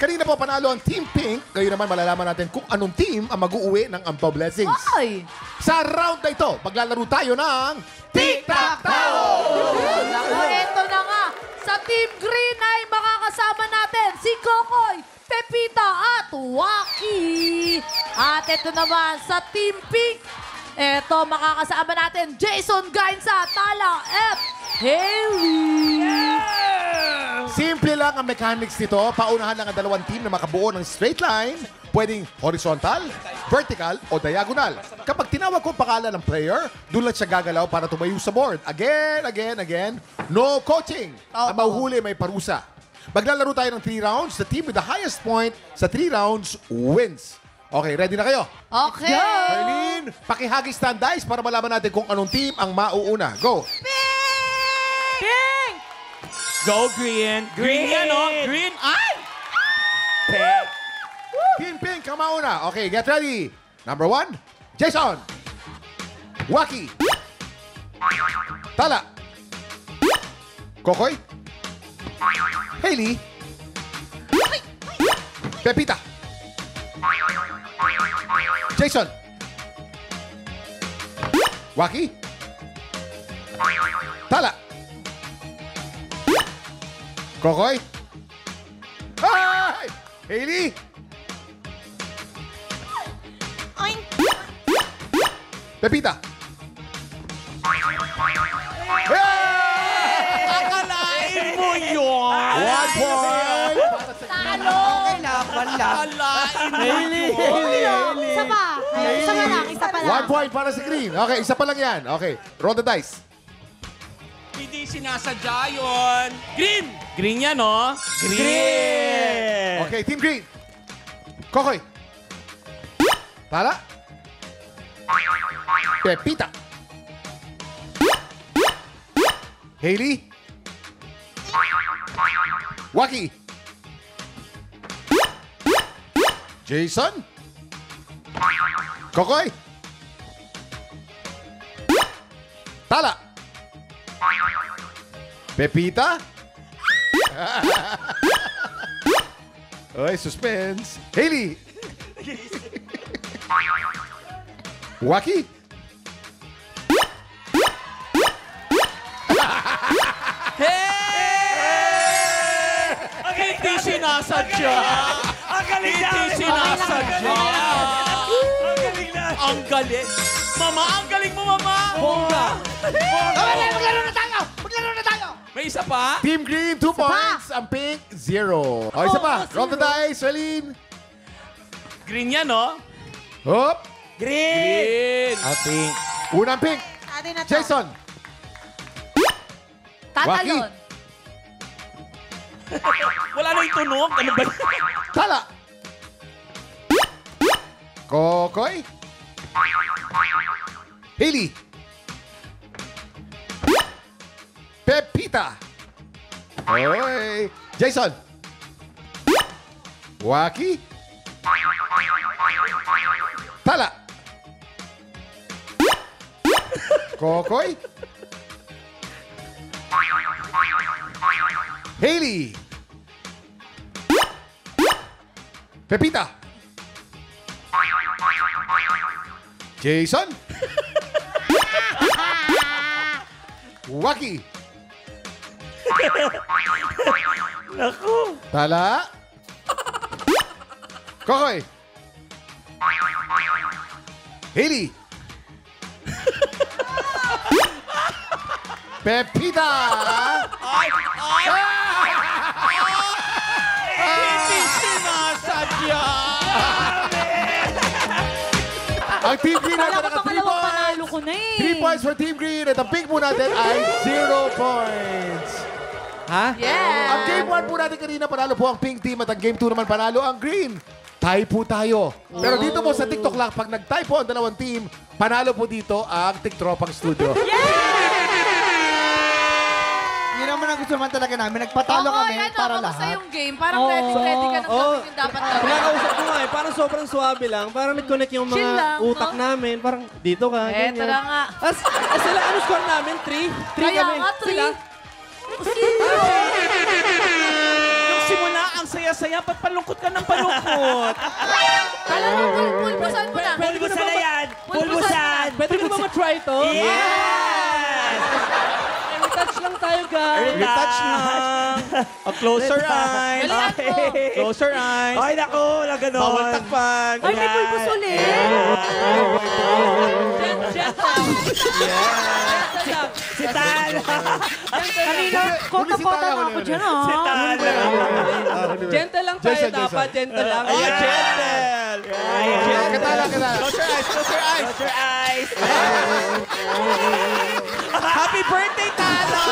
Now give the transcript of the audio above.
kanina po panalo ang Team Pink. Ngayon naman malalaman natin kung anong team ang mag-uuwi ng Ampaw Blessings. Ay! Sa round na ito, maglalaro tayo ng Tic-Tac-Toe! Naku, eto na nga. Sa Team Green ay makakasama natin si Kokoy, Pepita at Waki. At ito naman sa Team Pink, eto makakasama natin Jason Gainsa, Tala at Haley. Simple lang ang mechanics nito. Paunahan lang ang dalawang team na makabuo ng straight line. Pwedeng horizontal, vertical, o diagonal. Kapag tinawag ko ang pangalan ng player, doon lang siya gagalaw para tumayo sa board. Again. No coaching. Ang mahuhuli may parusa. Maglalaro tayo ng 3 rounds. The team with the highest point sa 3 rounds wins. Okay, ready na kayo? Okay. Arlene, pakihagis na ang dice para malaman natin kung anong team ang mauuna. Go! Pink! Go green. Green yan, oh. Green. Ay! Pink. Team Pink ang mauna. Okay, get ready. Number 1, Jason. Waki. Tala. Kokoy. Haley. Pepita. Jason. Waki. Tala. Kokoy. Ay! Haley. Pepita. Akalain mo yun. 1 point. Talo! Akalain mo yun. Isa pa. Isa pa lang. 1 point para sa green. Okay, isa pa lang yan. Okay, roll the dice. Hindi sinasadya yun. Green. Green yan, oh. Green. Okay, Team Green. Kokoy. Tala. Pepita. Haley. Waki. Jason. Kokoy. Tala. Pepita. Oy, suspense. Haley. Waki. Hindi sinasadya. Hindi sinasadya. Ang galing. Mama, ang galing mo, Mama. Bongga. Maglaro na tayo! May isa pa? Team Green, 2 points. Ang Pink, 0. O, isa pa. Roll the dice, Arlene. Green yan, oh. Hop. Green. Pink. Unang Pink. Atin na to. Jason. Tatalon. Wala na yung tunog. Ano ba? Tala. Kokoy. Haley. Pepita. Oy. Jason. Waki. Tala. Kokoy. Haley. Pepita. Jason. Waki. Naku. Tala. Kokoy. Haley. Pepita. Hindi sinasadya. Ang Team Green ay Kala ko naka 3 pangalawang panalo points. ko na eh. 3 points for Team Green at ang pink po natin ay 0 points. Ha? Yeah. Ang game 1 po natin kanina, panalo po ang pink team at ang game 2 naman panalo ang green. Tie po tayo. Pero dito po sa TikTok lang, pag nag-tie po ang dalawang team, panalo po dito ang TikTropang Studio. Yun naman ang gusto naman talaga namin. Nagpatalo kami para Kamusta lahat. yung game? Parang ready ka nang gawin yung dapat gawin. Kinakausap ko nga eh, parang sobrang swabe lang. Parang nag-connect yung Chill mga lang, utak no? namin. Parang dito ka, Eto ganyan. na nga. Sila, ano score namin? 3? 3 Kaya kami. nga, Sila? Sino? Yung simula, ang saya saya-saya. Ba't palungkot ka ng palungkot? Kala mo, pulbusan mo na. Pulbusan na yan! Pulbusan! Pwede ko ba ma-try to? Yes! Retouch lang tayo, guys. Retouch lang. Close your eyes. Galingan mo. Close your eyes. Ay, naku, wala ganon. Bawal takpan. Ay, may pulbus ulit. Si Tala. Kanina, kota-kota na ako dyan, Si ah. Tala. Gentle lang tayo dapat. Gentle lang. Ayan, gentle. Katala. Close your eyes. Close your eyes. Close your eyes. Happy birthday, Tala!